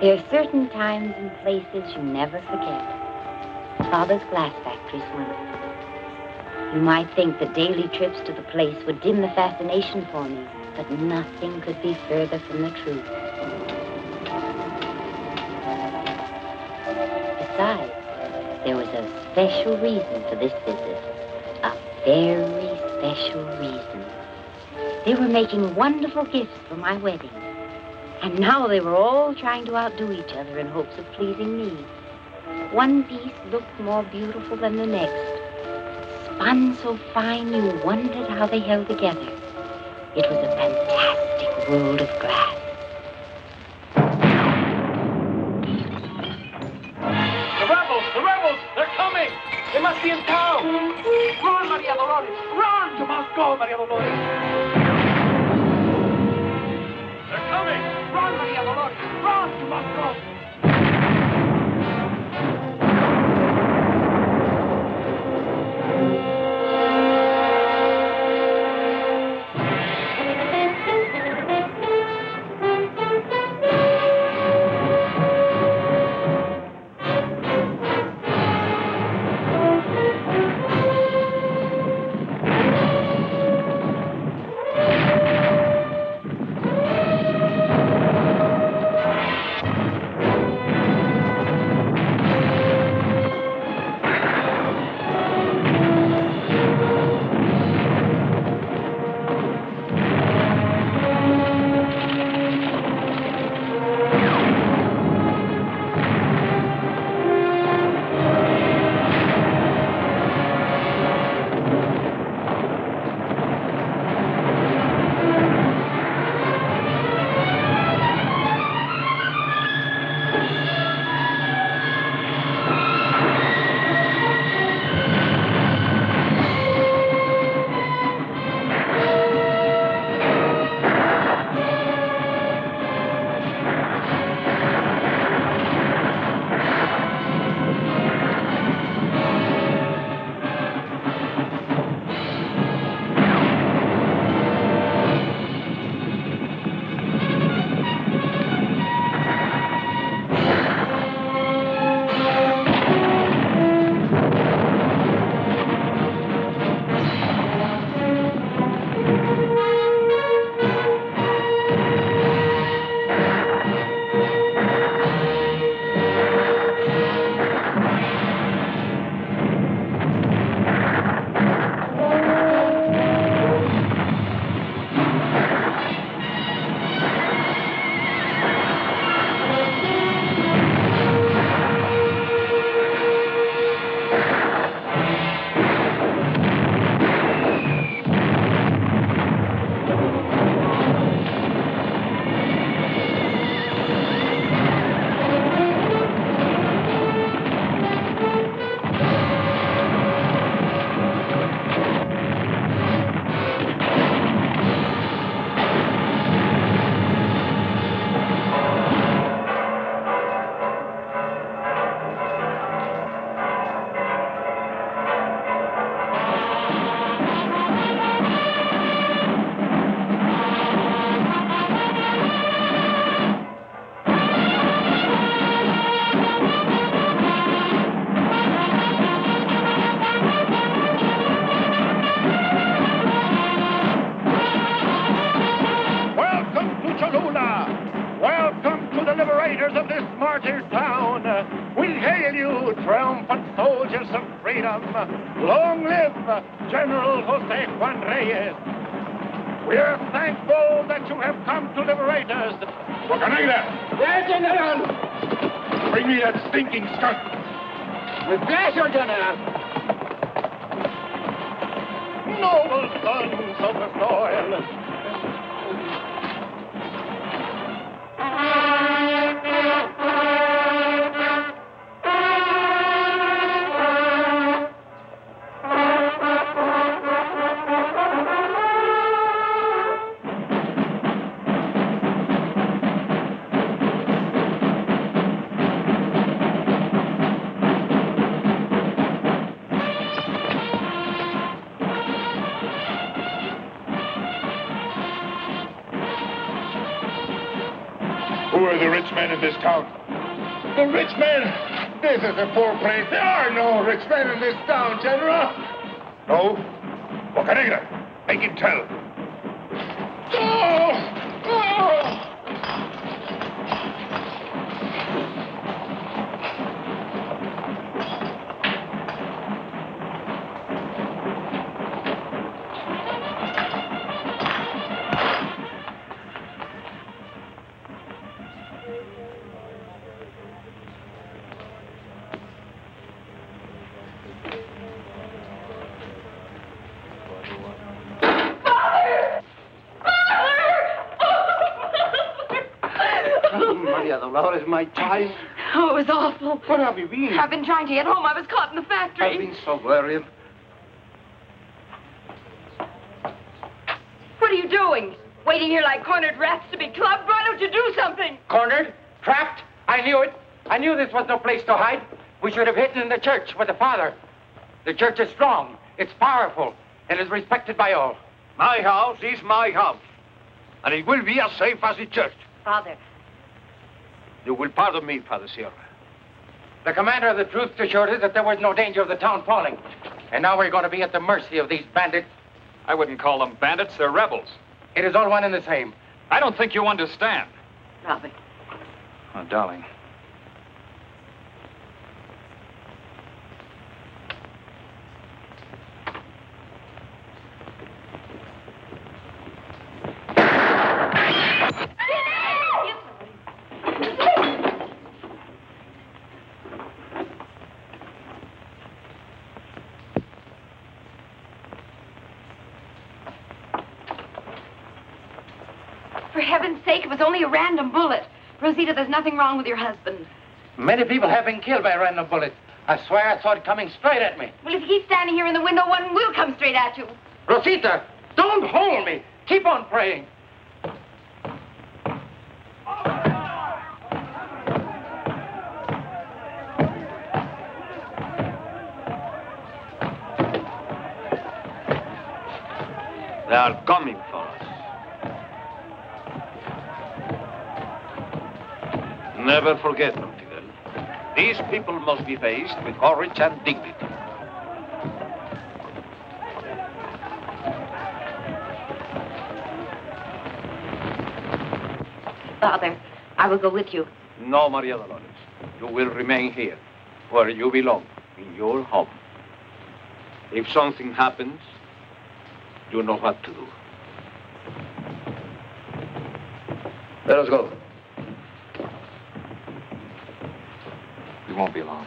There are certain times and places you never forget. Father's glass factory's one of them. You might think that daily trips to the place would dim the fascination for me, but nothing could be further from the truth. Besides, there was a special reason for this visit. A very special reason. They were making wonderful gifts for my wedding. And now they were all trying to outdo each other in hopes of pleasing me. One piece looked more beautiful than the next. Spun so fine you wondered how they held together. It was a fantastic world of glass. The rebels, they're coming! They must be in town! Run, Maria Dolores! Run! You must go, Maria Dolores! They're coming! Run, Maria Dolores! Run! You must go! Long live General Jose Juan Reyes. We're thankful that you have come to liberate us. Bocanegra! Yes, General. Bring me that stinking skunk. With pleasure, General. Noble sons of the soil. Who are the rich men in this town? The rich men? This is a poor place. There are no rich men in this town, General. No? Boca Negra, make him tell. Dolores, my child. Oh, it was awful. Where have you been? I've been trying to get home. I was caught in the factory. I've been so worried. What are you doing? Waiting here like cornered rats to be clubbed? Why don't you do something? Cornered? Trapped? I knew it. I knew this was no place to hide. We should have hidden in the church with the Father. The church is strong. It's powerful. And is respected by all. My house is my house. And it will be as safe as the church. Father. You will pardon me, Father Sierra. The commander of the troops assured us that there was no danger of the town falling. And now we're going to be at the mercy of these bandits. I wouldn't call them bandits. They're rebels. It is all one and the same. I don't think you understand. Robert. Oh, darling. For heaven's sake, it was only a random bullet. Rosita, there's nothing wrong with your husband. Many people have been killed by a random bullet. I swear I saw it coming straight at me. Well, if you keep standing here in the window, one will come straight at you. Rosita, don't hold me. Keep on praying. They are coming for us. Never forget, Montiel. These people must be faced with courage and dignity. Father, I will go with you. No, Maria Dolores. You will remain here, where you belong, in your home. If something happens, you know what to do. Let us go. We won't be long.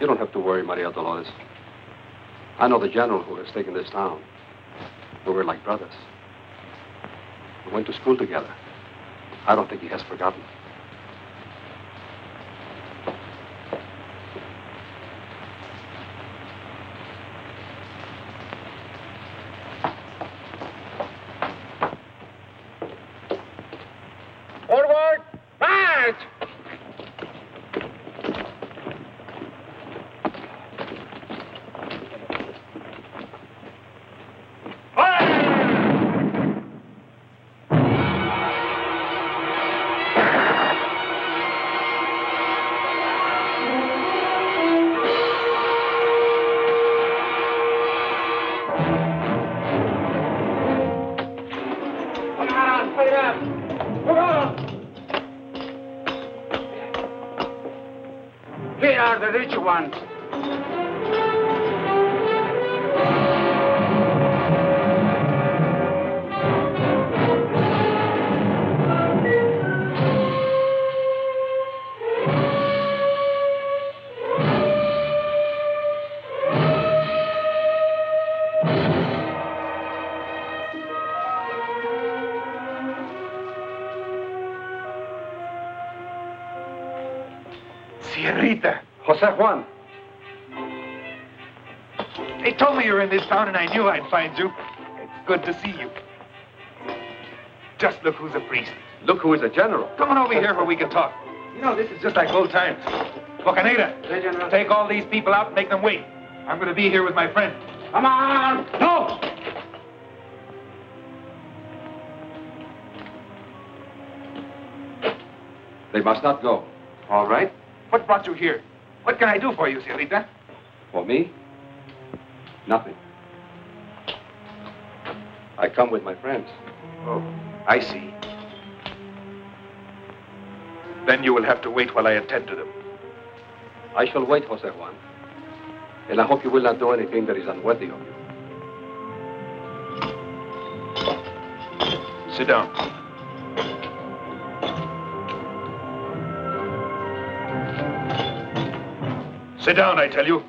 You don't have to worry, Maria Dolores. I know the general who has taken this town. We were like brothers. We went to school together. I don't think he has forgotten. Forward! March! Here are the rich ones. Sierrita. Jose Juan. They told me you were in this town, and I knew I'd find you. It's good to see you. Just look who's a priest. Look who is a general. Come on over here where we can talk. You know, this is just like old times. Boca Negra, take all these people out and make them wait. I'm going to be here with my friend. Come on! No! They must not go. All right. What brought you here? What can I do for you, señorita? For me? Nothing. I come with my friends. Oh, I see. Then you will have to wait while I attend to them. I shall wait, Jose Juan. And I hope you will not do anything that is unworthy of you. Sit down. Sit down, I tell you.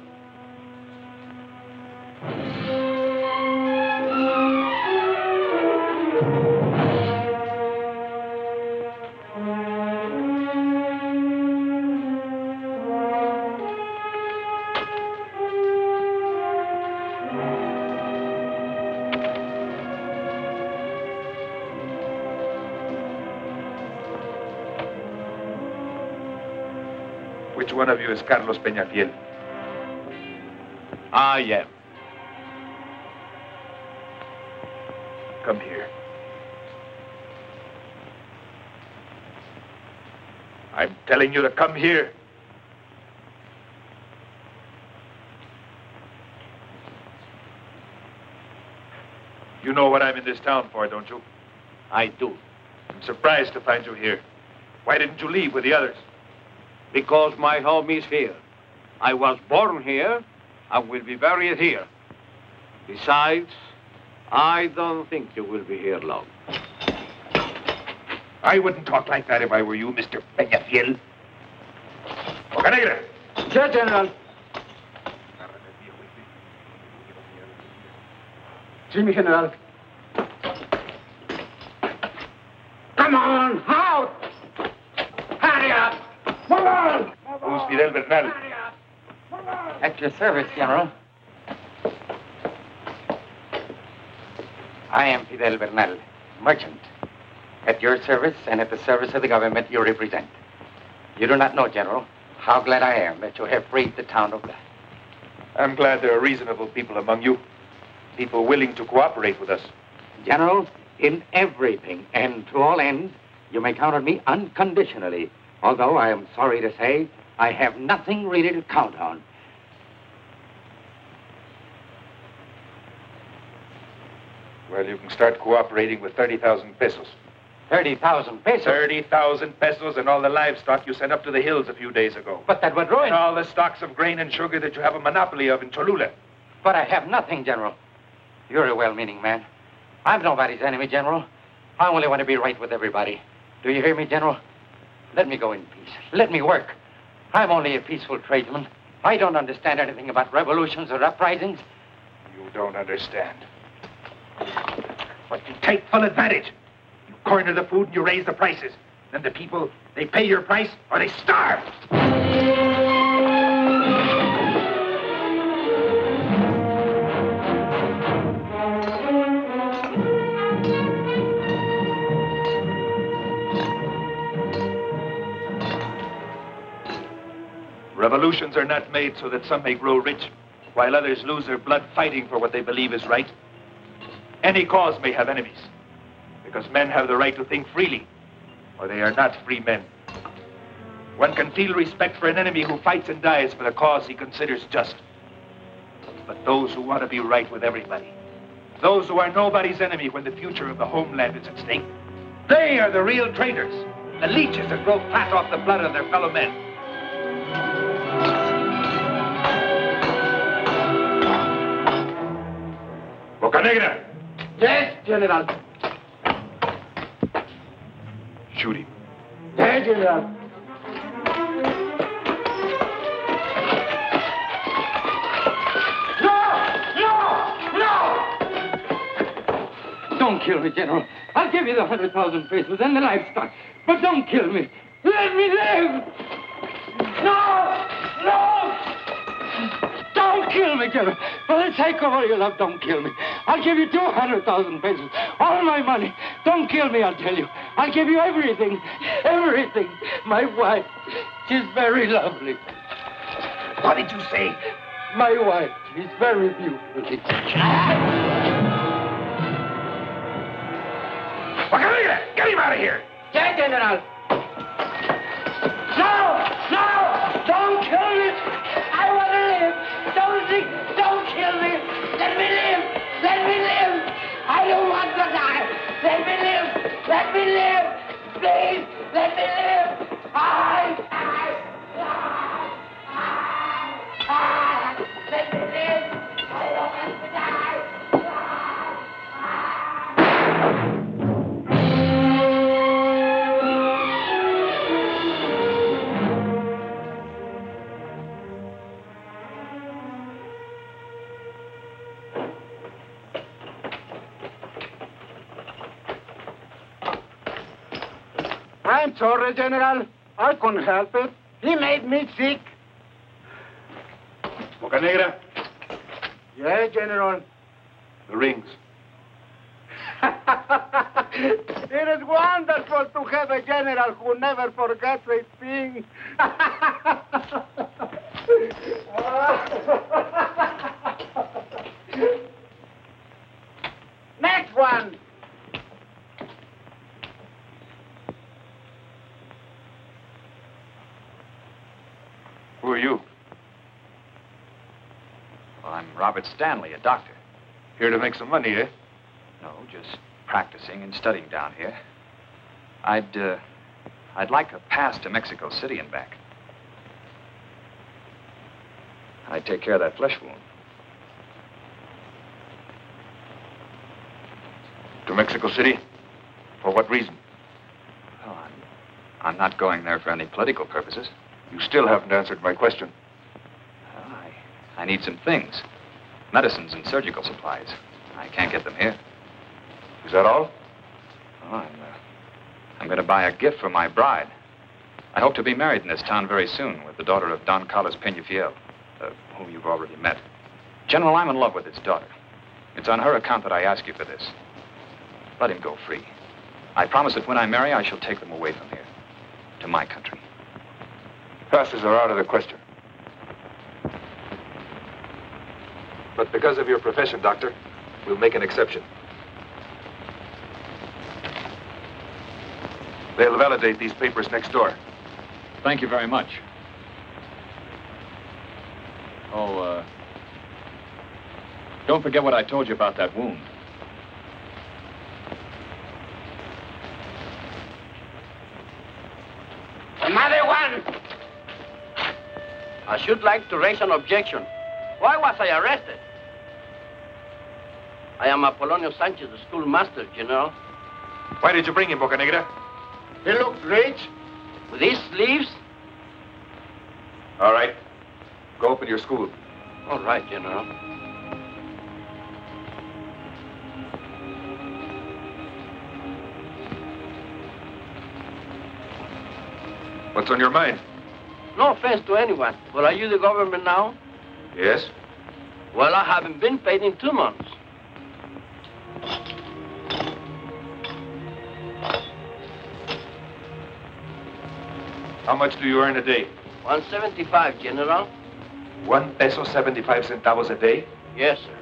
Which one of you is Carlos Peñafiel? I am. Come here. I'm telling you to come here. You know what I'm in this town for, don't you? I do. I'm surprised to find you here. Why didn't you leave with the others? Because my home is here. I was born here. I will be buried here. Besides, I don't think you will be here long. I wouldn't talk like that if I were you, Mr. Peñafiel. Bocanegra! Yes, General. Sí, mi general. Come on, out! Hurry up! Come on! Who's Fidel Bernal? At your service, General. I am Fidel Bernal, merchant. At your service and at the service of the government you represent. You do not know, General, how glad I am that you have freed the town of that. I'm glad there are reasonable people among you. People willing to cooperate with us. General, in everything and to all ends, you may count on me unconditionally. Although I am sorry to say, I have nothing really to count on. Well, you can start cooperating with 30,000 pesos. 30,000 pesos? 30,000 pesos and all the livestock you sent up to the hills a few days ago. But that would ruin... And all the stocks of grain and sugar that you have a monopoly of in Cholula. But I have nothing, General. You're a well-meaning man. I'm nobody's enemy, General. I only want to be right with everybody. Do you hear me, General? Let me go in peace. Let me work. I'm only a peaceful tradesman. I don't understand anything about revolutions or uprisings. You don't understand. But you take full advantage. You corner the food and you raise the prices. Then the people, they pay your price or they starve. Revolutions are not made so that some may grow rich, while others lose their blood fighting for what they believe is right. Any cause may have enemies, because men have the right to think freely, or they are not free men. One can feel respect for an enemy who fights and dies for the cause he considers just. But those who want to be right with everybody, those who are nobody's enemy when the future of the homeland is at stake, they are the real traitors, the leeches that grow fat off the blood of their fellow men. Bocanegra! Yes, General. Shoot him. Yes, General. Don't kill me, General. I'll give you the 100,000 pesos and the livestock. But don't kill me. Let me live! No! No! Don't kill me, General. For the sake of all your love, don't kill me. I'll give you 200,000 pesos. All my money. Don't kill me, I'll tell you. I'll give you everything. Everything. My wife. She's very lovely. What did you say? My wife. She's very beautiful. Bocanegra! Get him out of here! Yes, General. I'm sorry, General. I couldn't help it. He made me sick. Boca Negra, Yes, General. the rings. It is wonderful to have a general who never forgets a thing. Next one. Who are you? Well, I'm Robert Stanley, a doctor. Here to make some money, eh? No, just practicing and studying down here. I'd like a pass to Mexico City and back. I'd take care of that flesh wound. To Mexico City? For what reason? Well, I'm not going there for any political purposes. You still haven't answered my question. Well, I need some things. Medicines and surgical supplies. I can't get them here. Is that all? Oh, I'm going to buy a gift for my bride. I hope to be married in this town very soon with the daughter of Don Carlos Peñafiel, whom you've already met. General, I'm in love with his daughter. It's on her account that I ask you for this. Let him go free. I promise that when I marry, I shall take them away from here, to my country. Passes are out of the question. But because of your profession, Doctor, we'll make an exception. They'll validate these papers next door. Thank you very much. Oh, don't forget what I told you about that wound. Another one. I should like to raise an objection. Why was I arrested? I am Apolonio Sanchez, the schoolmaster, General. Why did you bring him, Boca Negra? He looks rich. With these sleeves? All right. Go open your school. All right, General. What's on your mind? No offense to anyone, but are you the government now? Yes? Well, I haven't been paid in 2 months. How much do you earn a day? 175, General. 1 peso 75 centavos a day? Yes, sir.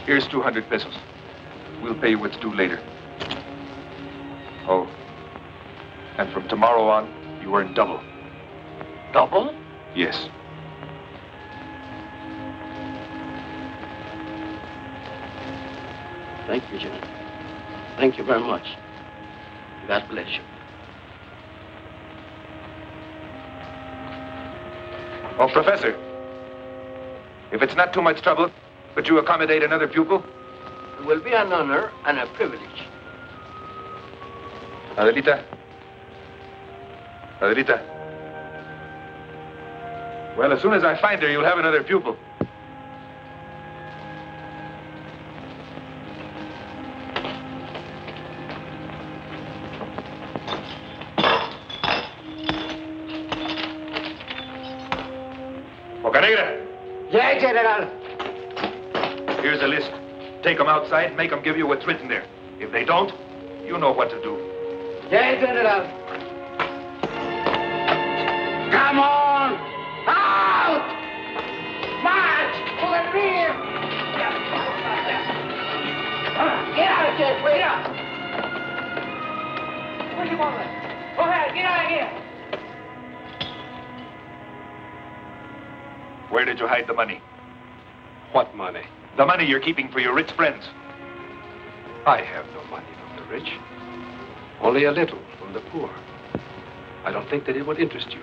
Here's 200 pesos. We'll pay you what's due later. Oh, and from tomorrow on, you earn double. Double? Yes. Thank you, General. Thank you very much. God bless you. Oh, Professor, if it's not too much trouble, could you accommodate another pupil? It will be an honor and a privilege. Adelita? Adelita? Well, as soon as I find her, you'll have another pupil. Boca Negra, Yeah, General. here's a list. Take them outside and make them give you what's written there. If they don't, you know what to do. Yeah, General. Come on! Out! March! To the rear! Get out of here, wait up! Where you going? Go ahead, get out of here! Where did you hide the money? What money? The money you're keeping for your rich friends. I have no money from the rich. Only a little from the poor. I don't think that it would interest you.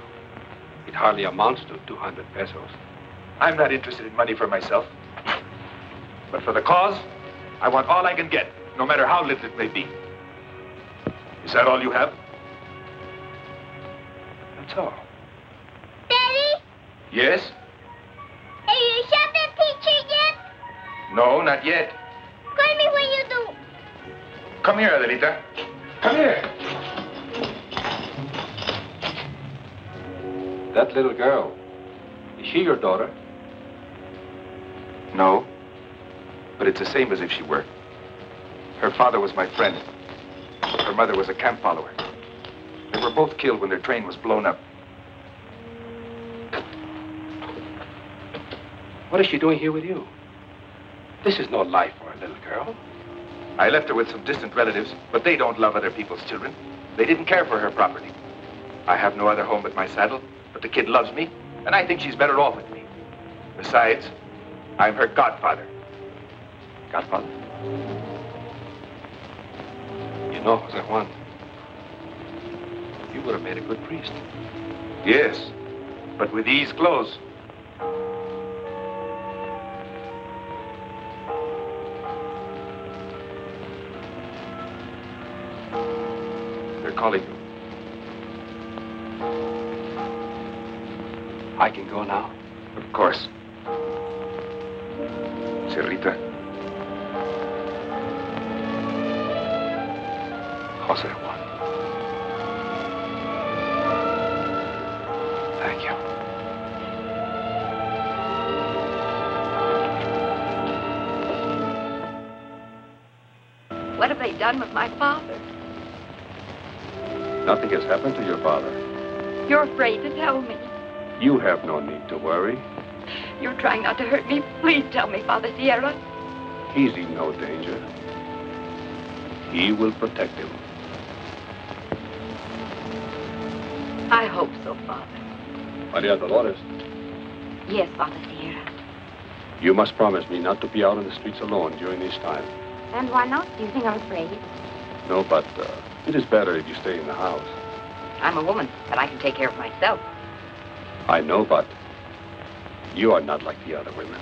It hardly amounts to 200 pesos. I'm not interested in money for myself. But for the cause, I want all I can get, no matter how little it may be. Is that all you have? That's all. Daddy? Yes? Are you shopping teacher yet? No, not yet. Call me when you do. Come here, Adelita. Come here. That little girl, is she your daughter? No, but it's the same as if she were. Her father was my friend. Her mother was a camp follower. They were both killed when their train was blown up. What is she doing here with you? This is no life for a little girl. I left her with some distant relatives, but they don't love other people's children. They didn't care for her property. I have no other home but my saddle, but the kid loves me, and I think she's better off with me. Besides, I'm her godfather. Godfather? You know, Jose Juan, you would have made a good priest. Yes, but with these clothes. They're calling you. I can go now? Of course. Cerrita. Jose Juan. Thank you. What have they done with my father? Nothing has happened to your father. You're afraid to tell me. You have no need to worry. You're trying not to hurt me. Please tell me, Father Sierra. He's in no danger. He will protect him. I hope so, Father. Maria Dolores, Yes, Father Sierra. you must promise me not to be out on the streets alone during this time. And why not? Do you think I'm afraid? No, but it is better if you stay in the house. I'm a woman, but I can take care of myself. I know, but you are not like the other women.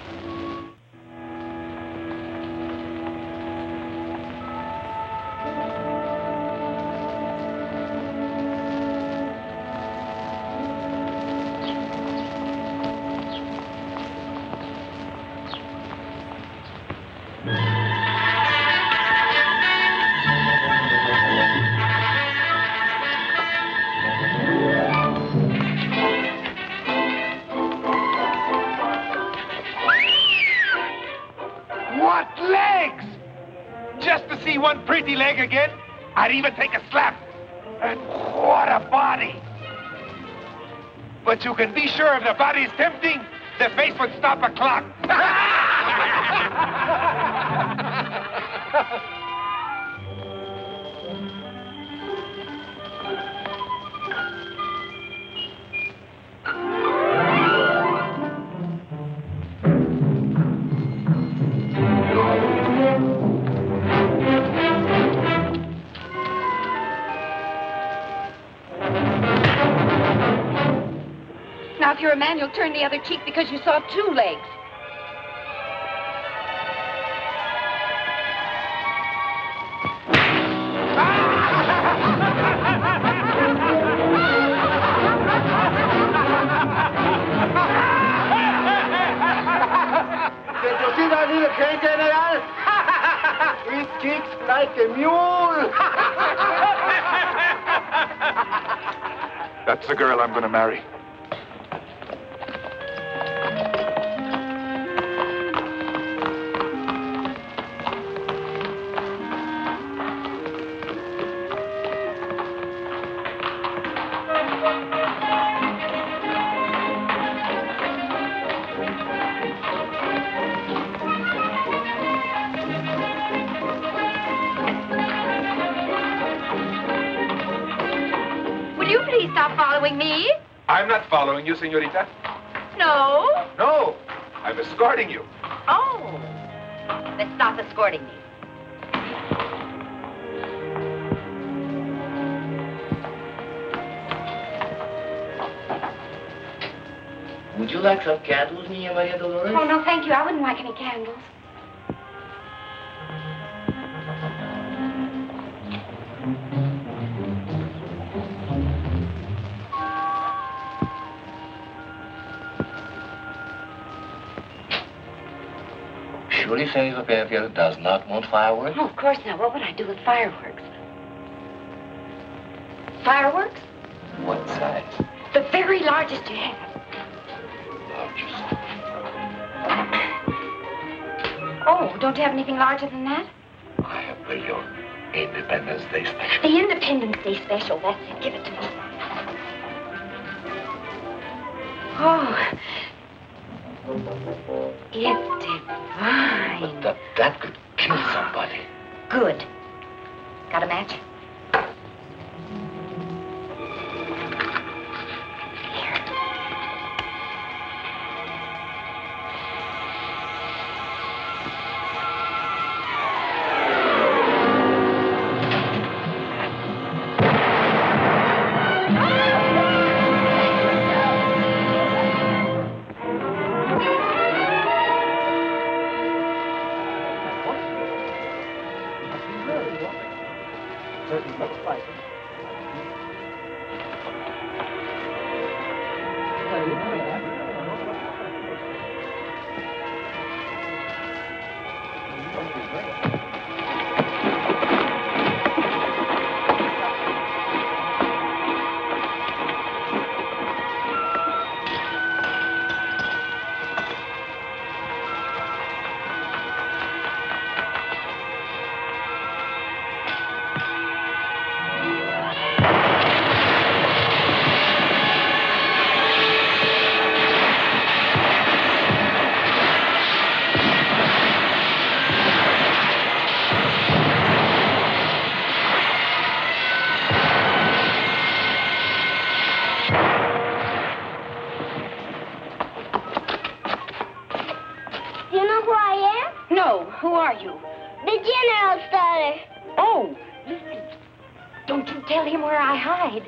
What legs! Just to see one pretty leg again, I'd even take a slap. And what a body! But you can be sure if the body's tempting, the face would stop a clock. Now, if you're a man, you'll turn the other cheek because you saw two legs. Did you see that little cane, General? It kicks like a mule. That's the girl I'm going to marry. Will you please stop following me? I'm not following you, señorita. No. No, I'm escorting you. Oh. Then stop escorting me. Would you you like some candles, Niña Maria Dolores? Oh, no, thank you. I wouldn't like any candles. Surely Senor Penfield does not want fireworks? Oh, of course not. What would I do with fireworks? Fireworks? What size? The very largest you have. Largest. Oh, don't you have anything larger than that? I have your Independence Day special. The Independence Day special. That's it. Give it to me. Oh. It's divine. But that could kill somebody. Good. Got a match? Who are you? The General's daughter. Oh, listen. Don't you tell him where I hide.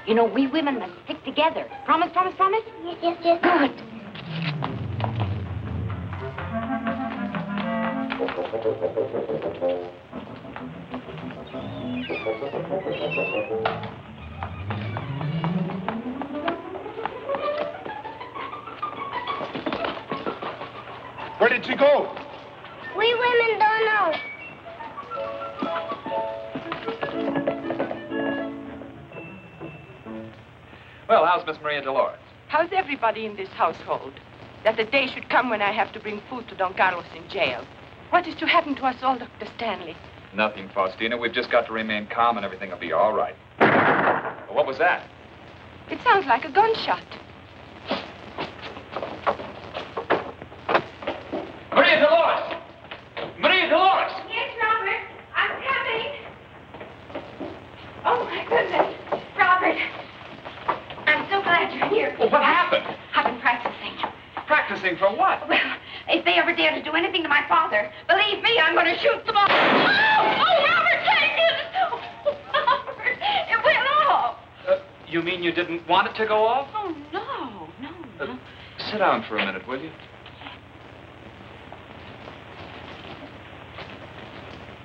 You know, we women must stick together. Promise, promise, promise? Yes, yes, yes. Good. Where did she go? We women don't know. Well, how's Miss Maria Dolores? How's everybody in this household? That the day should come when I have to bring food to Don Carlos in jail. What is to happen to us all, Dr. Stanley? Nothing, Faustina. We've just got to remain calm and everything will be all right. Well, what was that? It sounds like a gunshot. Maria Dolores! Maria Dolores! Yes, Robert. I'm coming. Oh, my goodness. Robert. I'm so glad you're here. Well, what happened? I've been practicing. Practicing for what? Well, if they ever dare to do anything to my father, believe me, I'm going to shoot them all. Oh, Robert, take it! Oh, Robert, it went off. You mean you didn't want it to go off? Oh, no. Sit down for a minute, will you?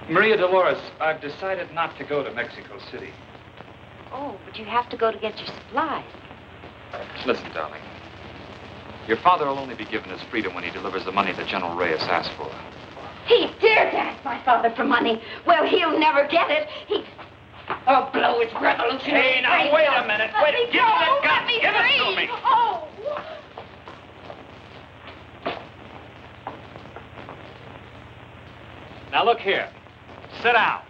Maria Dolores, I've decided not to go to Mexico City. Oh, but you have to go to get your supplies. Listen, darling. Your father will only be given his freedom when he delivers the money that General Reyes asked for. He dared to ask my father for money. Well, he'll never get it. Oh, blow his revolutionary. Hey, now, brains wait out. a minute. Let Wait, me give go. me that gun. Let me Give it to free. me. Oh. Now, look here. Sit down.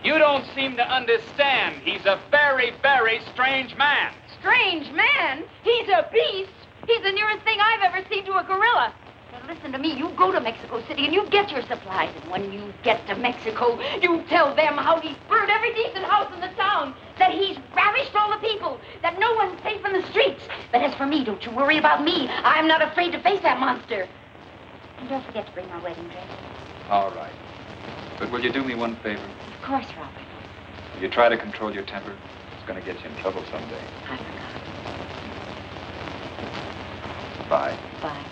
You don't seem to understand. He's a very, very strange man. Strange man. He's a beast. He's the nearest thing I've ever seen to a gorilla. Now, listen to me. You go to Mexico City and you get your supplies. And when you get to Mexico, you tell them how he's burned every decent house in the town, that he's ravished all the people, that no one's safe in the streets. But as for me, don't you worry about me. I'm not afraid to face that monster. And don't forget to bring my wedding dress. All right. But will you do me one favor? Of course, Robert. Will you try to control your temper? It's going to get you in trouble someday. I forgot. Bye. Bye.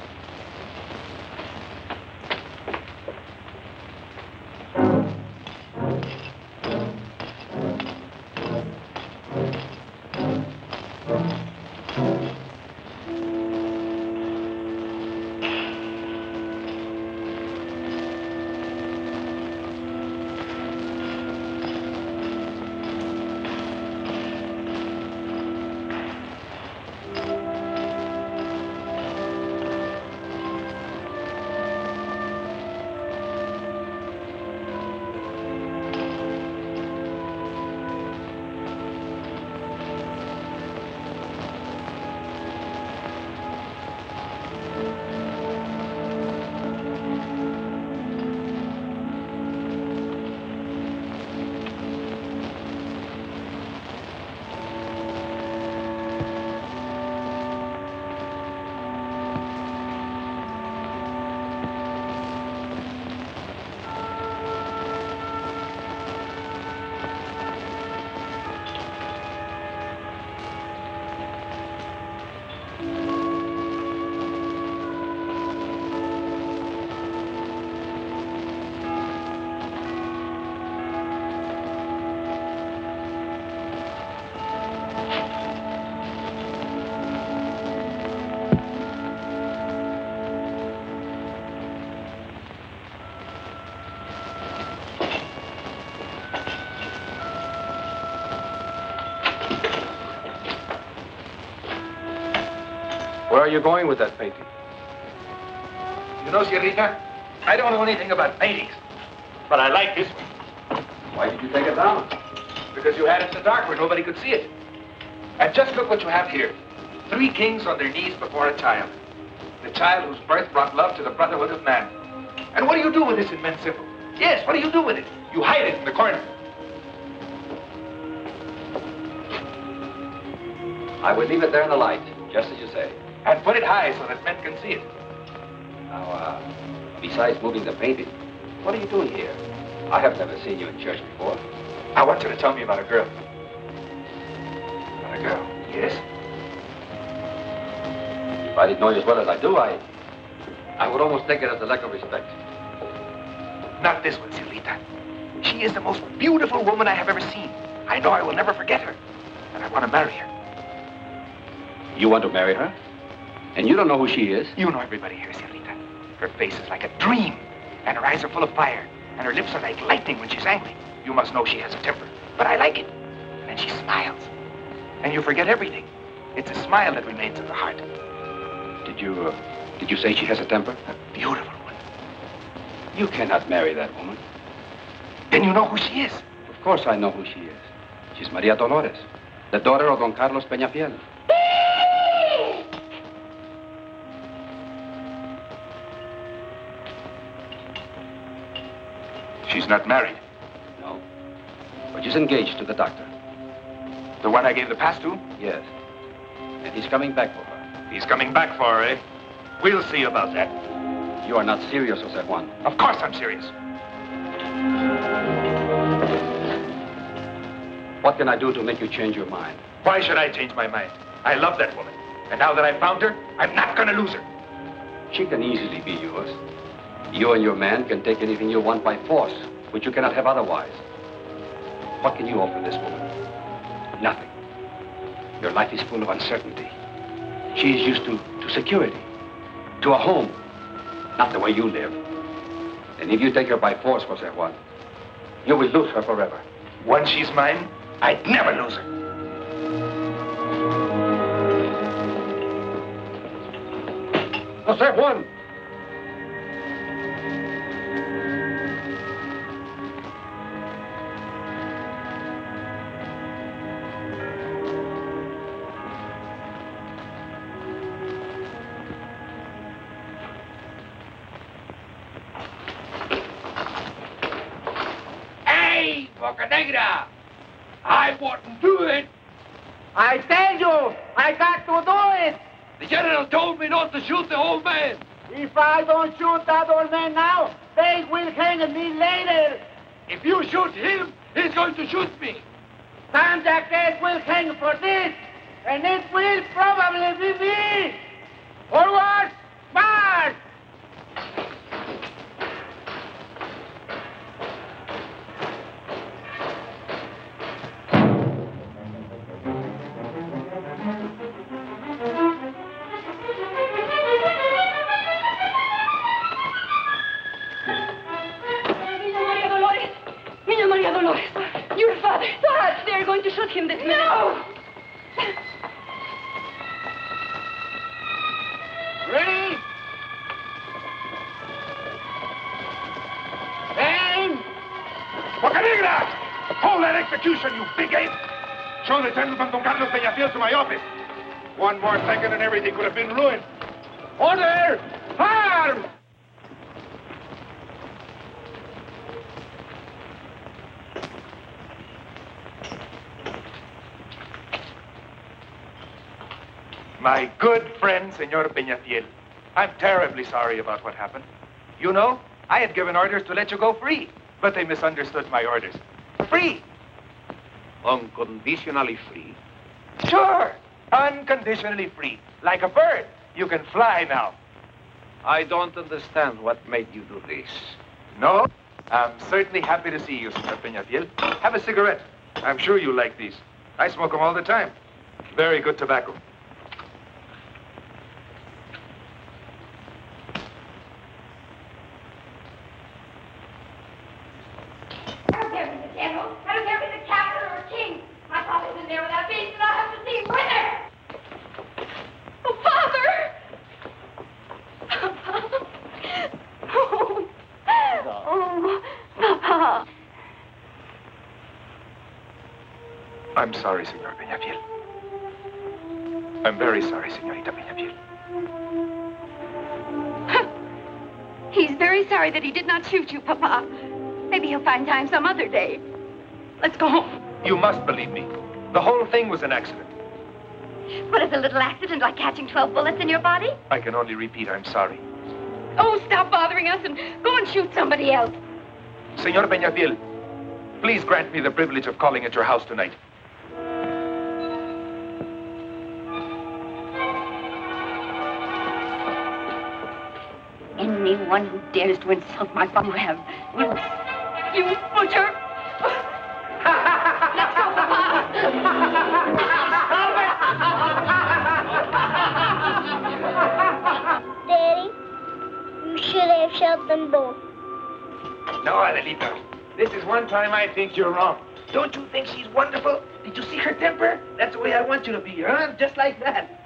Where are you going with that painting? You know, Senorita, I don't know anything about paintings, but I like this one. Why did you take it down? Because you had it in the dark where nobody could see it. And just look what you have here. 3 kings on their knees before a child. The child whose birth brought love to the brotherhood of man. And what do you do with this immense symbol? Yes, what do you do with it? You hide it in the corner. I would leave it there in the light, just as you say. And put it high so that men can see it. Now, besides moving the painting, what are you doing here? I have never seen you in church before. I want you to tell me about a girl. About a girl? Yes? If I didn't know you as well as I do, I would almost take it as a lack of respect. Not this one, Silita. She is the most beautiful woman I have ever seen. I know I will never forget her. And I want to marry her. You want to marry her? And you don't know who she is? You know everybody here, Silita. Her face is like a dream. And her eyes are full of fire. And her lips are like lightning when she's angry. You must know she has a temper. But I like it. And then she smiles. And you forget everything. It's a smile that remains in the heart. Did you say she has a temper? A beautiful one. You cannot marry that woman. Then you know who she is. Of course I know who she is. She's Maria Dolores, the daughter of Don Carlos Peñafiel. She's not married. No. But she's engaged to the doctor. The one I gave the pass to? Yes. And he's coming back for her. He's coming back for her, eh? We'll see about that. You are not serious, Jose Juan. Of course I'm serious. What can I do to make you change your mind? Why should I change my mind? I love that woman. And now that I've found her, I'm not going to lose her. She can easily be yours. You and your man can take anything you want by force, which you cannot have otherwise. What can you offer this woman? Nothing. Your life is full of uncertainty. She is used to security, to a home, not the way you live. And if you take her by force, Jose Juan, you will lose her forever. Once she's mine, I'd never lose her. Jose Juan! Negra! I wouldn't do it. I tell you, I got to do it. The general told me not to shoot the old man. If I don't shoot that old man now, they will hang me later. If you shoot him, he's going to shoot me. Sam Jacket will hang for this, and it will probably be me. Forward! March! Maria Dolores, your father. What? They're going to shoot him this minute. No! Ready? Aim! Bocanegra! Hold that execution, you big ape! Show the gentleman Don Carlos Peñafiel to my office. One more second and everything could have been ruined. Order! Arms! My good friend, Senor Peñafiel, I'm terribly sorry about what happened. You know, I had given orders to let you go free, but they misunderstood my orders. Free! Unconditionally free? Sure! Unconditionally free. Like a bird. You can fly now. I don't understand what made you do this. No? I'm certainly happy to see you, Senor Peñafiel. Have a cigarette. I'm sure you like these. I smoke them all the time. Very good tobacco. I don't care if he's a captain or a king. My father's in there with that beast, and I'll have to see him with her. Oh, Father! Oh, Papa. I'm sorry, Senor Peñafiel. I'm very sorry, Senorita Peñafiel. He's very sorry that he did not shoot you, Papa. Maybe he'll find time some other day. Let's go home. You must believe me. The whole thing was an accident. What is a little accident like catching 12 bullets in your body? I can only repeat, I'm sorry. Oh, stop bothering us and go and shoot somebody else. Senor Peñafiel, please grant me the privilege of calling at your house tonight. Anyone who dares to insult my father will... You butcher! Let's go, Papa! Daddy, you should have shot them both. No, Adelita. This is one time I think you're wrong. Don't you think she's wonderful? Did you see her temper? That's the way I want you to be, huh? Just like that.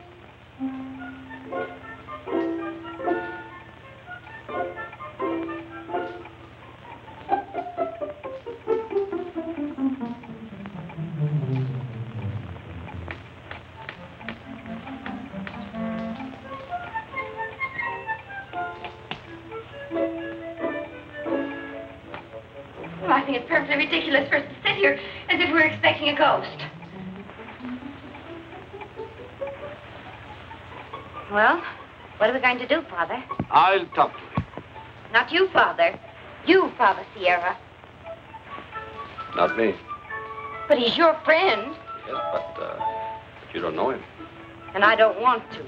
I think it's perfectly ridiculous for us to sit here as if we were expecting a ghost. Well, what are we going to do, Father? I'll talk to him. Not you, Father. You, Father Sierra. Not me. But he's your friend. Yes, but you don't know him. And I don't want to.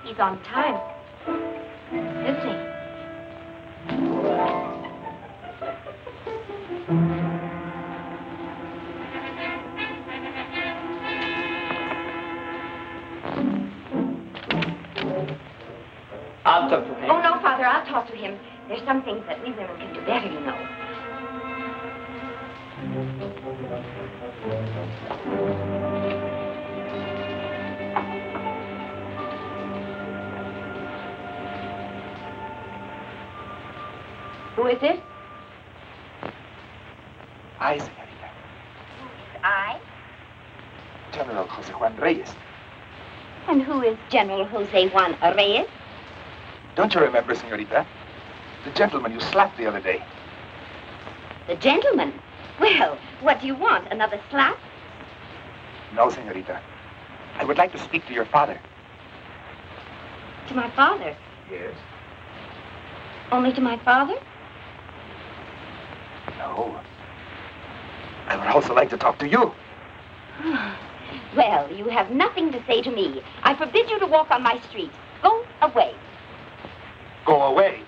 He's on time, isn't he? I'll talk to him. Oh, no, Father, I'll talk to him. There's some things that we women can do better, you know. Who is it? I, señorita. I? General Jose Juan Reyes. And who is General Jose Juan Reyes? Don't you remember, señorita? The gentleman you slapped the other day. The gentleman? Well, what do you want? Another slap? No, señorita. I would like to speak to your father. To my father? Yes? Only to my father? No. I would also like to talk to you. Well, you have nothing to say to me. I forbid you to walk on my street. Go away. Go away?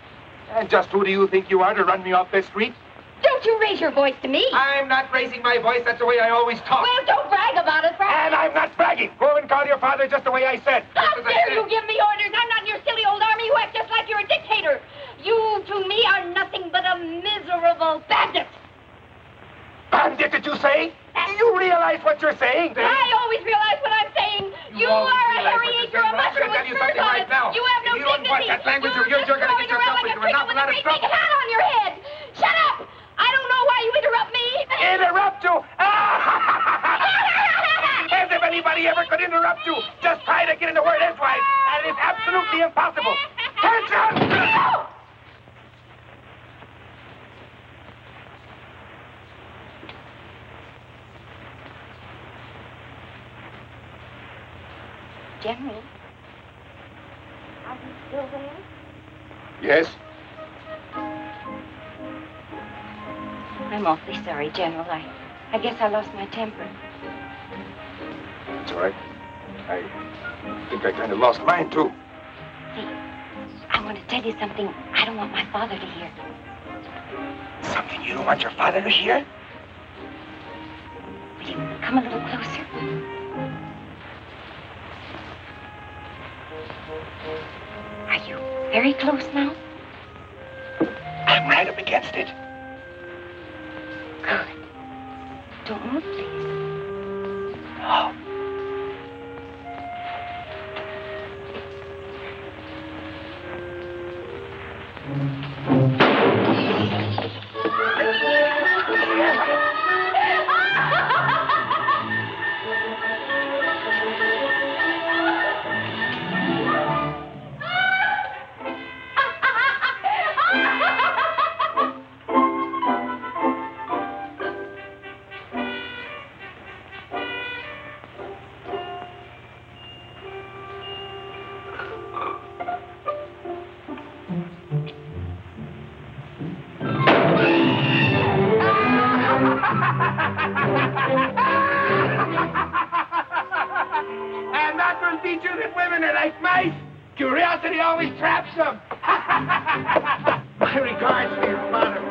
And just who do you think you are to run me off this street? Don't you raise your voice to me. I'm not raising my voice. That's the way I always talk. Well, don't brag about it, Frank. And I'm not bragging. Go and call your father just the way I said. How dare you give me orders? I'm not in your silly old army. You act just like you're a dictator. You, to me, are nothing but a miserable bandit. Bandit, did you say? Do you realize what you're saying? I always realize what I'm saying. You are a hairy eat. You're a mushroom with spurs on it. You have no dignity. Watch that language of yours, you're going to get yourself into an awful lot of trouble. With a great big hat on your head. Shut up. I don't know why you interrupt me. Interrupt you? As if anybody ever could interrupt you. Just try to get in the word edgewise, and it is absolutely impossible. Attention! No! General, are you still there? Yes? I'm awfully sorry, General. I guess I lost my temper. That's all right. I think I kind of lost mine, too. See, I want to tell you something I don't want my father to hear. Something you don't want your father to hear? Will you come a little closer? Are you very close now? I'm right up against it. Good. Don't move, please. No. And that will teach you that women are like mice. Curiosity always traps them. My regards to your father.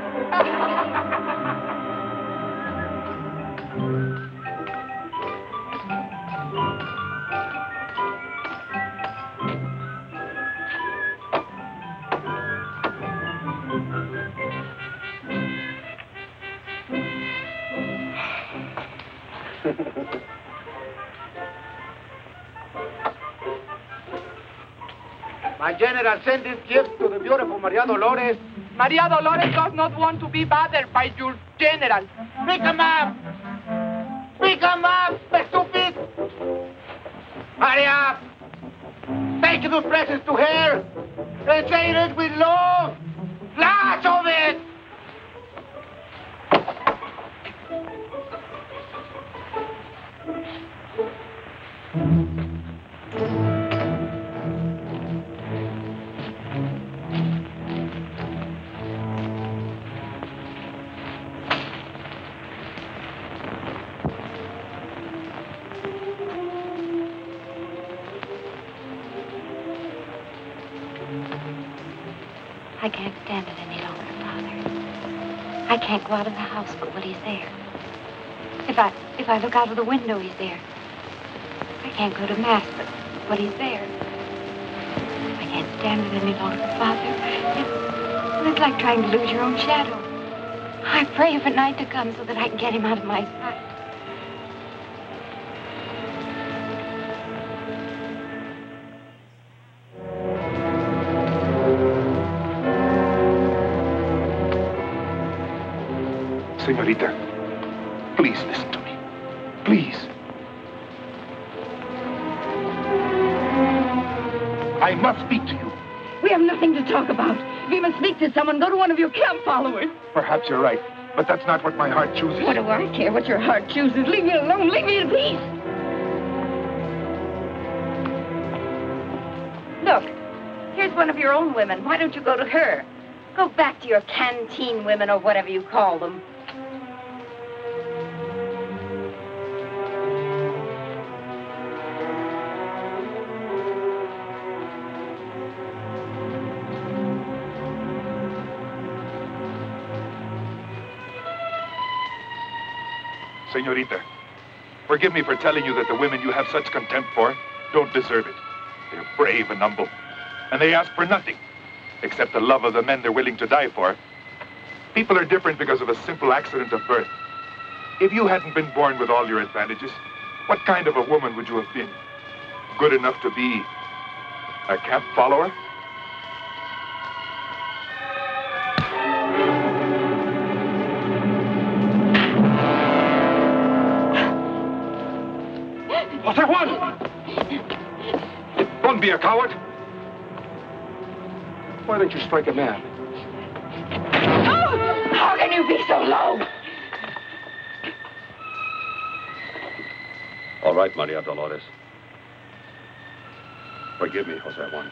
My general sent this gift to the beautiful Maria Dolores. Maria Dolores does not want to be bothered by your general. Pick him up! Pick him up, stupid! Hurry up! Take those presents to her and say it with love! Lots of it! I can't stand it any longer, Father. I can't go out of the house but when he's there. If I look out of the window, he's there. I can't go to Mass but he's there. I can't stand it any longer, Father. It's like trying to lose your own shadow. I pray for night to come so that I can get him out of my sight. Señorita, please listen to me. Please. I must speak to you. We have nothing to talk about. If you must speak to someone, go to one of your camp followers. Perhaps you're right, but that's not what my heart chooses. What do I care what your heart chooses? Leave me alone. Leave me in peace. Look, here's one of your own women. Why don't you go to her? Go back to your canteen women or whatever you call them. senorita. Forgive me for telling you that the women you have such contempt for don't deserve it. They're brave and humble, and they ask for nothing except the love of the men they're willing to die for. People are different because of a simple accident of birth. If you hadn't been born with all your advantages, what kind of a woman would you have been? Good enough to be a camp follower? Jose Juan! Don't be a coward. Why don't you strike a man? Oh, how can you be so low? All right, Maria Dolores. Forgive me, Jose Juan.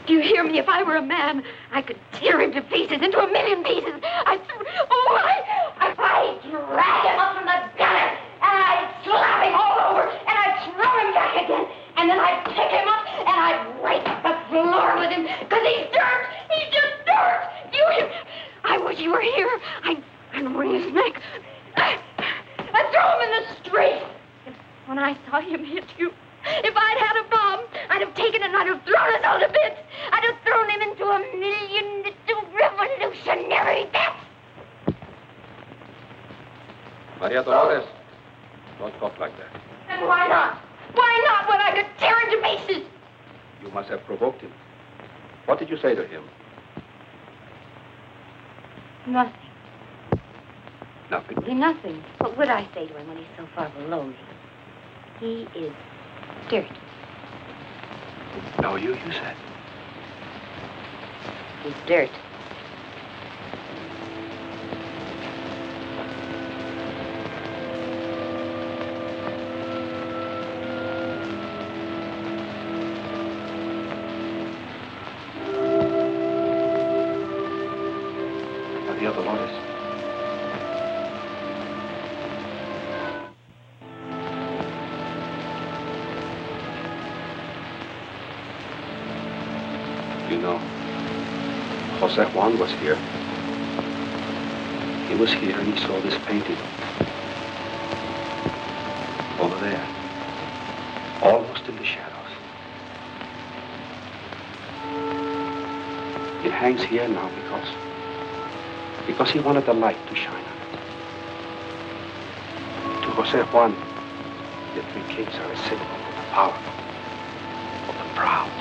Do you hear me? If I were a man, I could tear him to pieces, into a million pieces. I'd drag him up from the gutter, and I'd slap him all over, and I'd throw him back again, and then I'd pick him up, and I'd race the floor with him, because he's dirt. He's just dirt. I wish you were here. I'd wring his neck. I'd throw him in the street. When I saw him hit you, if I'd had a bomb, I'd have taken it and I'd have thrown us all to bits. I'd have thrown him into a million little revolutionary deaths. Maria Dolores, don't talk like that. And why not? Why not when I could tear him to pieces? You must have provoked him. What did you say to him? Nothing. Nothing? Nothing. What would I say to him when he's so far below me? He is dirt. No, you said. He's dirt. Maria Dolores. You know, Jose Juan was here. He was here and he saw this painting. Over there. Almost in the shadows. It hangs here now because he wanted the light to shine on it. To Jose Juan, the three kings are a symbol of the power, of the proud,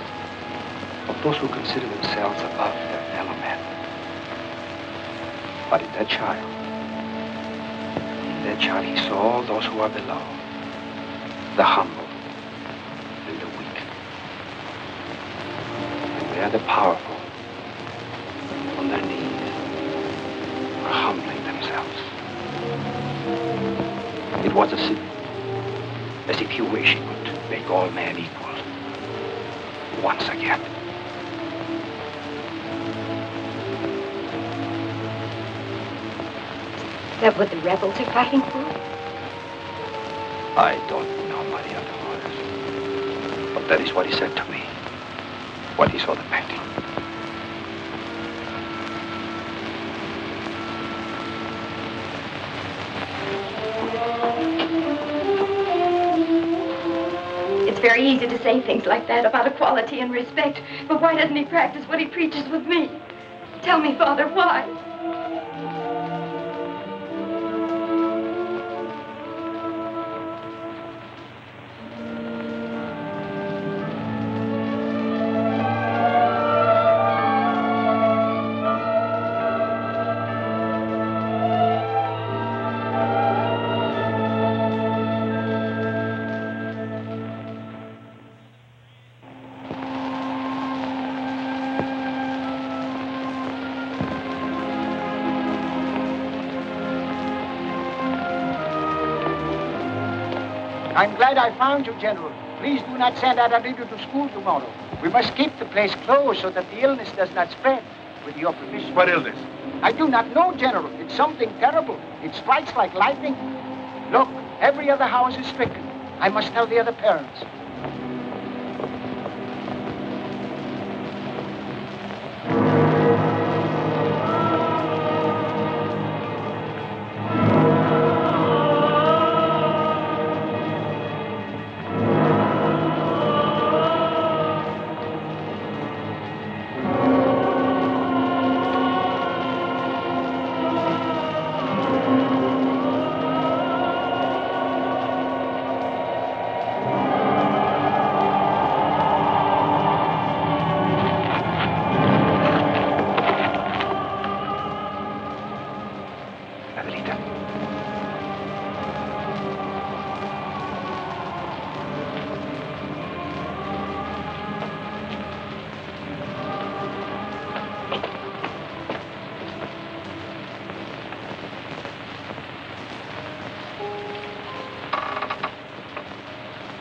of those who consider themselves above their fellow men. But in that child he saw all those who are below, the humble and the weak. And they are the powerful, on their knees, are humbling themselves. It was as if he wished he could make all men equal once again. Is that what the rebels are fighting for? I don't know, Maria Dolores. But that is what he said to me when he saw the painting. It's very easy to say things like that about equality and respect, but why doesn't he practice what he preaches with me? Tell me, Father, why? I'm glad I found you, General. Please do not send Adaptation to school tomorrow. We must keep the place closed so that the illness does not spread. With your permission. What illness? I do not know, General. It's something terrible. It strikes like lightning. Look, every other house is stricken. I must tell the other parents.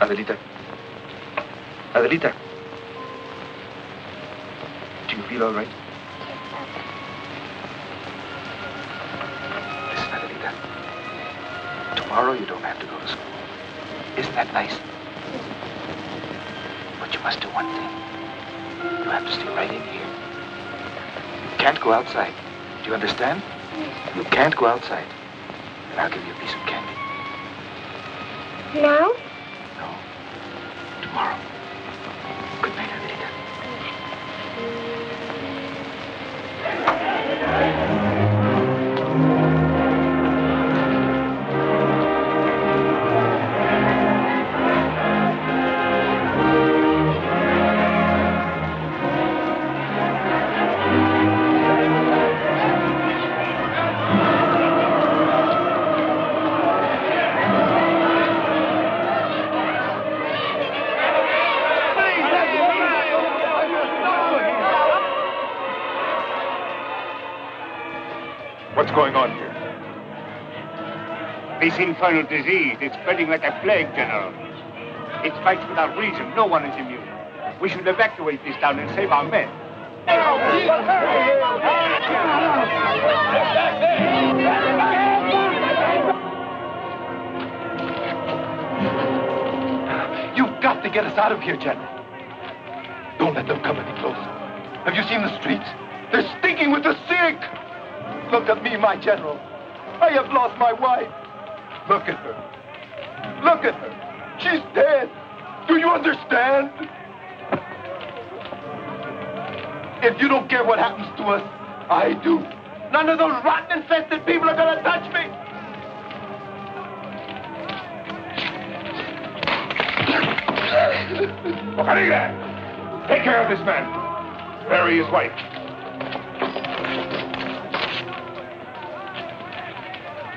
Adelita. Adelita. Do you feel all right? Listen, Adelita. Tomorrow you don't have to go to school. Isn't that nice? But you must do one thing. You have to stay right in here. You can't go outside. Do you understand? You can't go outside. And I'll give you a piece of candy. Now? Tomorrow. Good night, Adelita. What's going on here? This infernal disease, it's spreading like a plague, General. It strikes without reason. No one is immune. We should evacuate this town and save our men. You've got to get us out of here, General. Don't let them come any closer. Have you seen the streets? They're stinking with the sick. Look at me, my general. I have lost my wife. Look at her. Look at her. She's dead. Do you understand? If you don't care what happens to us, I do. None of those rotten, infested people are going to touch me. Ocarina! Take care of this man. Bury his wife.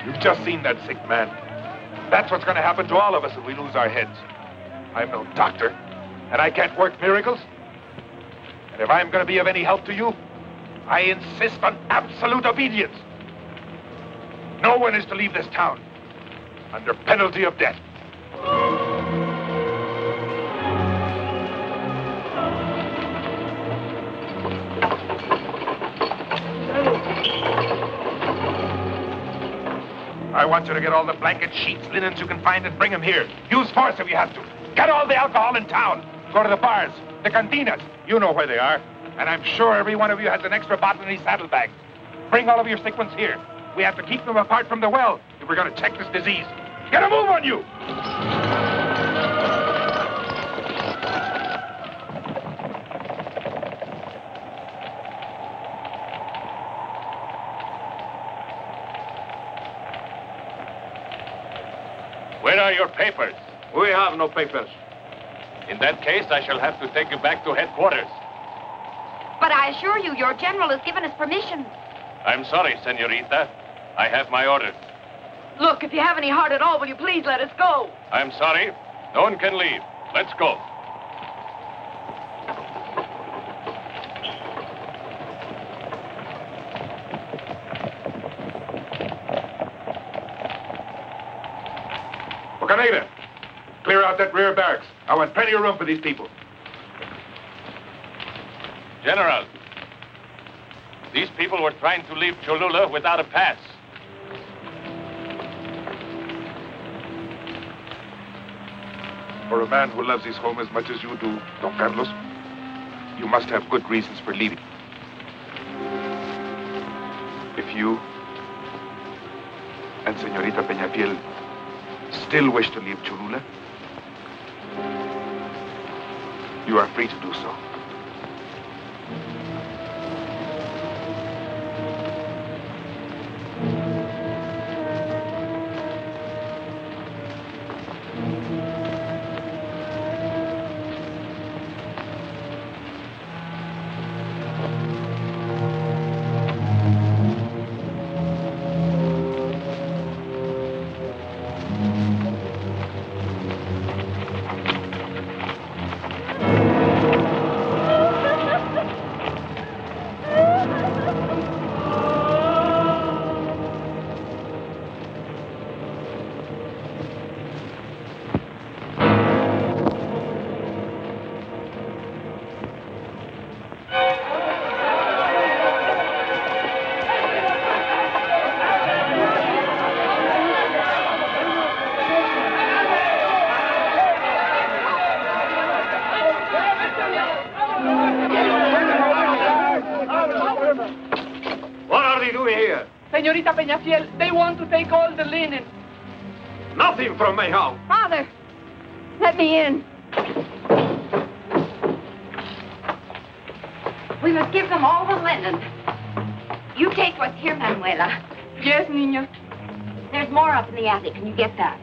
You've just seen that sick man. That's what's going to happen to all of us if we lose our heads. I'm no doctor, and I can't work miracles. And if I'm going to be of any help to you, I insist on absolute obedience. No one is to leave this town under penalty of death. I want you to get all the blankets, sheets, linens you can find and bring them here. Use force if you have to. Get all the alcohol in town. Go to the bars, the cantinas. You know where they are. And I'm sure every one of you has an extra bottle in his saddlebags. Bring all of your sick ones here. We have to keep them apart from the well if we're going to check this disease. Get a move on you! Where are your papers? We have no papers. In that case, I shall have to take you back to headquarters. But I assure you, your general has given us permission. I'm sorry, senorita. I have my orders. Look, if you have any heart at all, will you please let us go? I'm sorry. No one can leave. Let's go. Bocanegra, clear out that rear barracks. I want plenty of room for these people. General, these people were trying to leave Cholula without a pass. For a man who loves his home as much as you do, Don Carlos, you must have good reasons for leaving. If you and Señorita Peñafiel still wish to leave Cholula, you are free to do so. Señorita Peñafiel, they want to take all the linen. Nothing from my house. Father, let me in. We must give them all the linen. You take what's here, Manuela. Yes, Niño. There's more up in the attic. Can you get that?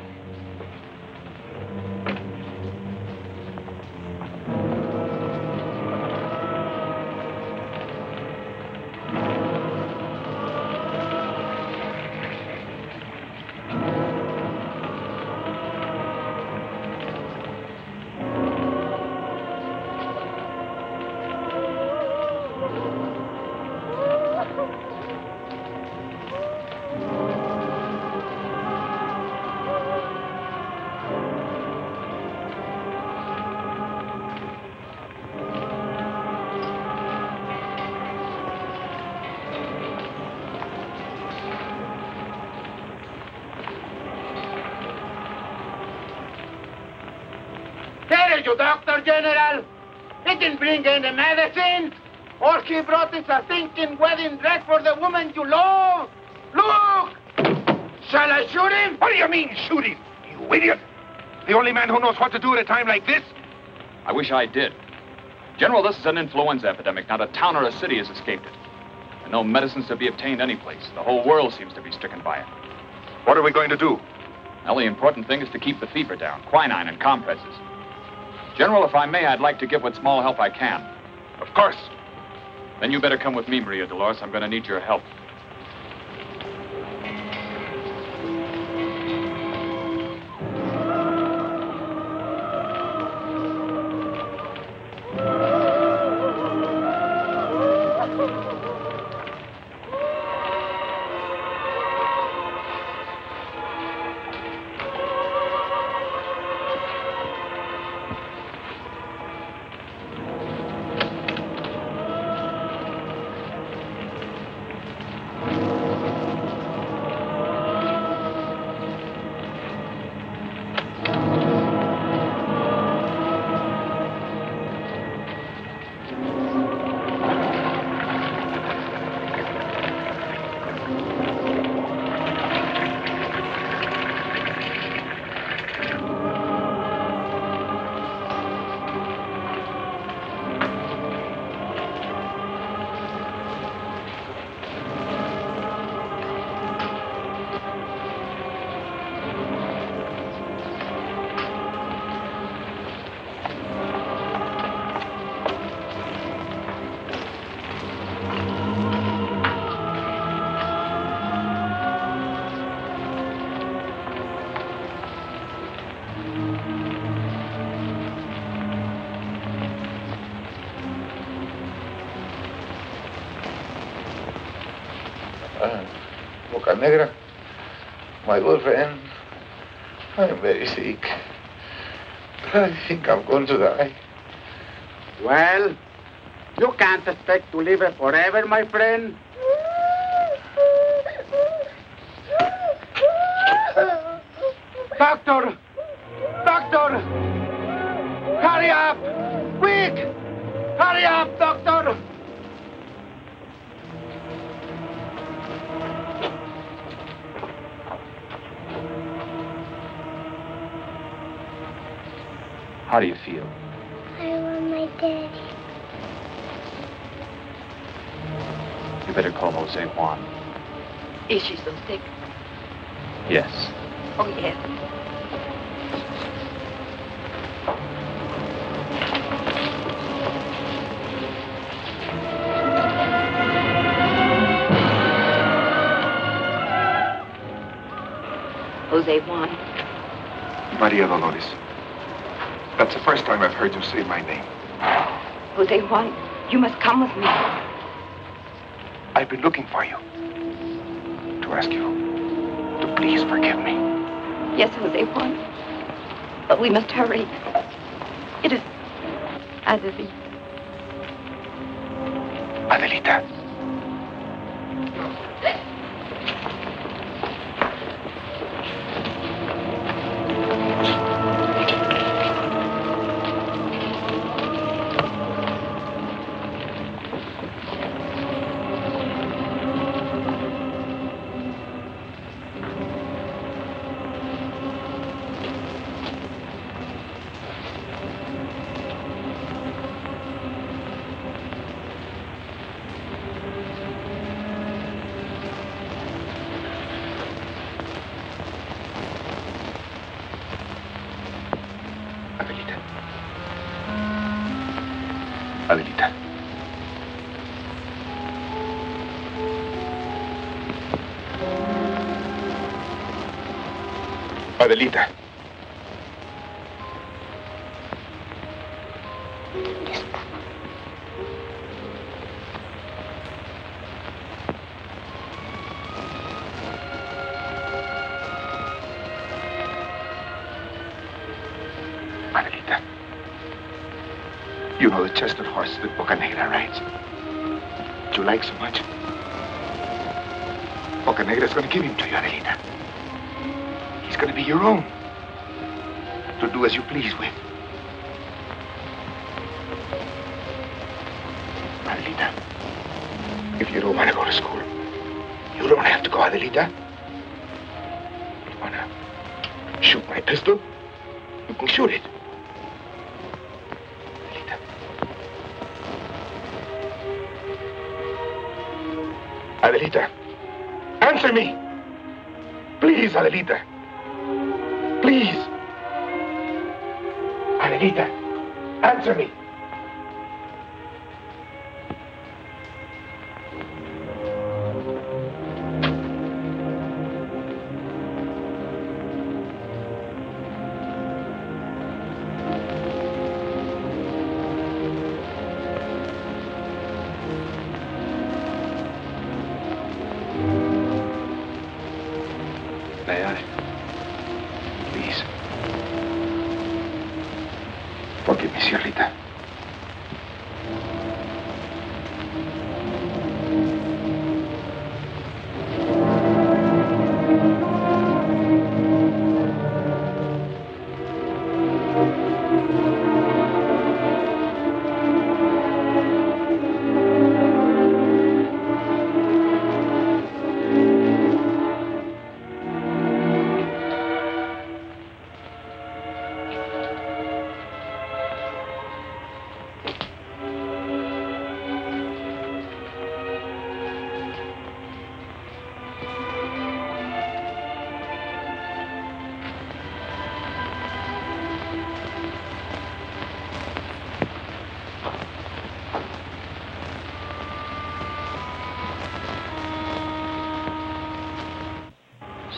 You, Doctor General. He didn't bring any medicine. All he brought is a stinking wedding dress for the woman you love. Look! Shall I shoot him? What do you mean, shoot him? You idiot! The only man who knows what to do at a time like this? I wish I did. General, this is an influenza epidemic. Not a town or a city has escaped it. And no medicines to be obtained anyplace. The whole world seems to be stricken by it. What are we going to do? Well, the important thing is to keep the fever down. Quinine and compresses. General, if I may, I'd like to give what small help I can. Of course. Then you better come with me, Maria Dolores. I'm going to need your help. Boca Negra, my good friend, I'm very sick. I think I'm going to die. Well, you can't expect to live forever, my friend. Doctor! Doctor! Hurry up! Quick! Hurry up, doctor! How do you feel? I want my daddy. You better call Jose Juan. Is she so sick? Yes. Oh, yes. Jose Juan. Maria Dolores. That's the first time I've heard you say my name. Jose Juan, you must come with me. I've been looking for you. To ask you to please forgive me. Yes, Jose Juan. But we must hurry. It is Adelita. Adelita. Adelita. Adelita. Adelita. You know the chestnut horse that Bocanegra rides? That you like so much? Bocanegra's going to give him to you, Adelita. He's going to be your own. To do as you please with. Adelita, if you don't want to go to school, you don't have to go, Adelita. If you want to shoot my pistol, you can shoot it. Adelita, answer me. Please, Adelita. Please. Adelita, answer me. May I? Please. Forgive me, señorita.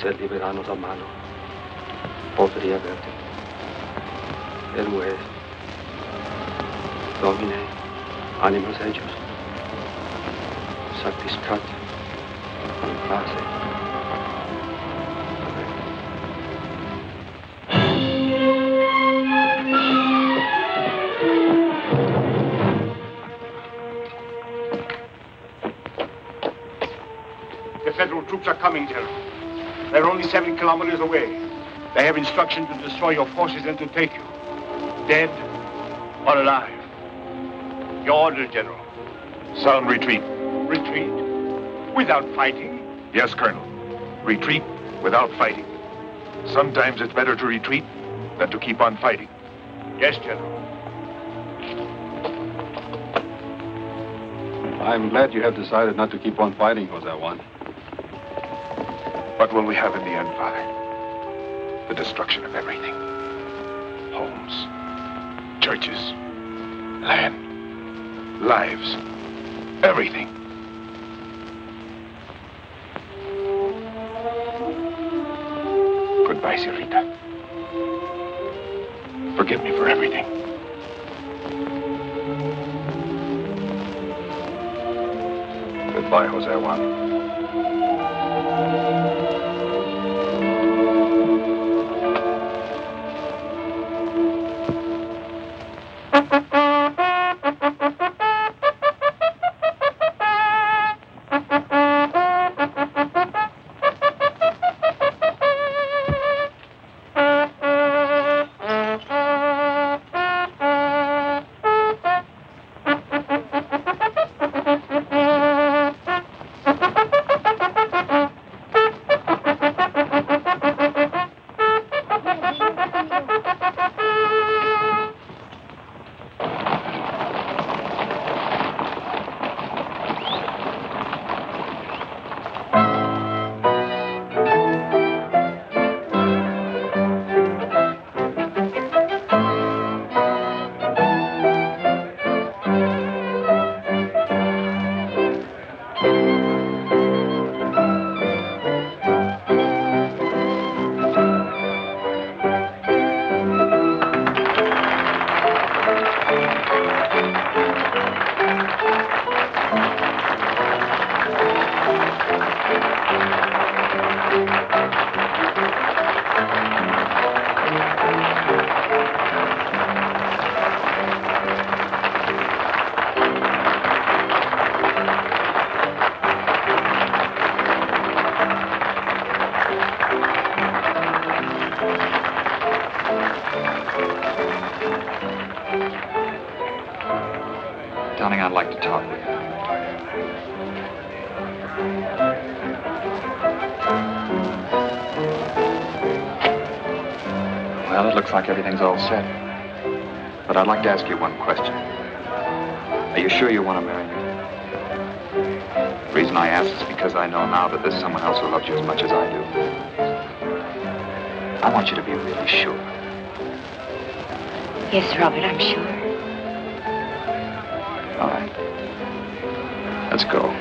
Ser liberanos a mano. Podría verte. Él es. Domine, animos ellos. Satiscat. In pace. The federal troops are coming, General. They're only 7 kilometers away. They have instruction to destroy your forces and to take you. Dead or alive? Your order, General. Sound retreat. Retreat? Without fighting? Yes, Colonel. Retreat without fighting. Sometimes it's better to retreat than to keep on fighting. Yes, General. I'm glad you have decided not to keep on fighting, Jose Juan. What will we have in the end, Father? The destruction of everything. Homes, churches, land, lives, everything. Goodbye, Sirita. Forgive me for everything. Goodbye, Jose Juan. Darling, I'd like to talk with you. Well, it looks like everything's all set. But I'd like to ask you one question. Are you sure you want to marry me? The reason I ask is because I know now that there's someone else who loves you as much as I do. I want you to be really sure. Yes, Robert, I'm sure. All right. Let's go.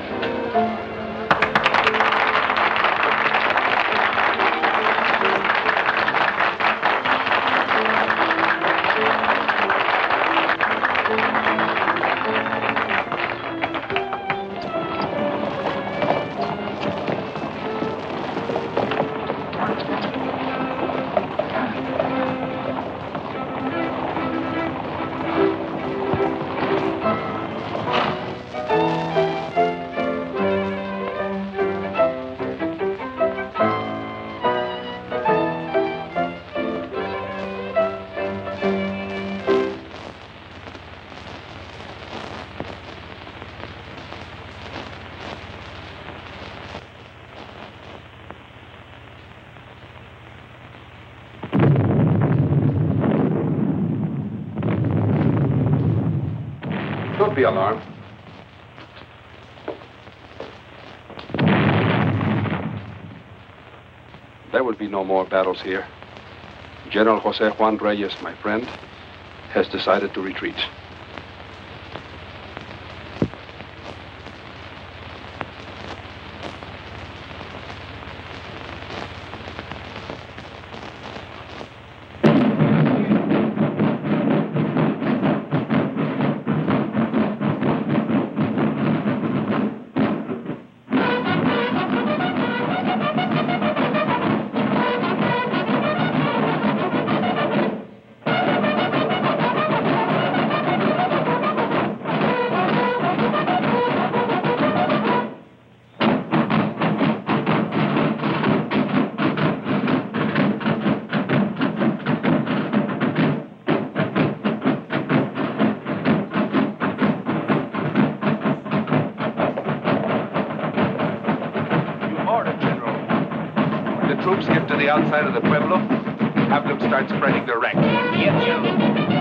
Don't be alarmed. There will be no more battles here. General Jose Juan Reyes, my friend, has decided to retreat. the outside of the pueblo. Have them start spreading the wreck. Yes, General.